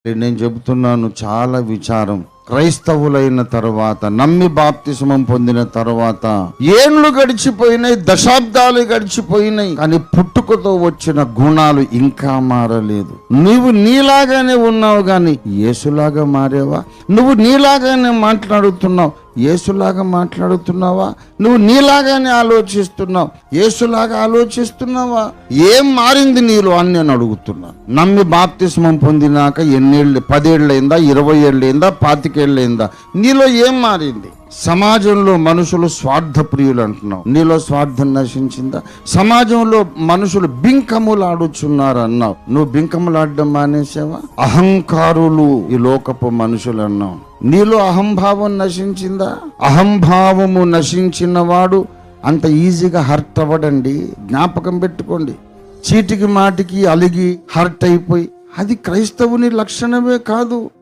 నేను చెబుతున్నాను, చాలా విచారం. క్రైస్తవులైన తర్వాత, నమ్మి బాప్తిస్మం పొందిన తర్వాత ఏండ్లు గడిచిపోయినాయి, దశాబ్దాలు గడిచిపోయినాయి, కానీ పుట్టుకతో వచ్చిన గుణాలు ఇంకా మారలేదు. నువ్వు నీలాగానే ఉన్నావు కానీ యేసులాగా మారేవా? నువ్వు నీలాగానే మాట్లాడుతున్నావు, యేసులాగా మాట్లాడుతున్నావా? నువ్వు నీలాగానే ఆలోచిస్తున్నావు, యేసులాగా ఆలోచిస్తున్నావా? ఏం మారింది నీలో అని నేను అడుగుతున్నా. నమ్మి బాప్తిస్మం పొందినాక ఎన్నేళ్ళు, 10 ఏళ్ళైందా, 20 ఏళ్ళైందా, 25 ఏళ్ళైందా? నీలో ఏం మారింది? సమాజంలో మనుషులు స్వార్థ ప్రియులు అంటున్నావు, నీలో స్వార్థం నశించిందా? సమాజంలో మనుషులు బింకములు ఆడుచున్నారు అన్నావు, నువ్వు బింకములు ఆడడం మానేసావా? అహంకారులు ఈ లోకపు మనుషులు అన్నావు, నీలో అహంభావం నశించిందా? అహంభావము నశించిన వాడు అంత ఈజీగా హర్ట్ అవ్వడండి, జ్ఞాపకం పెట్టుకోండి. చీటికి మాటికి అలిగి హర్ట్ అయిపోయి అది క్రైస్తవుని లక్షణమే కాదు.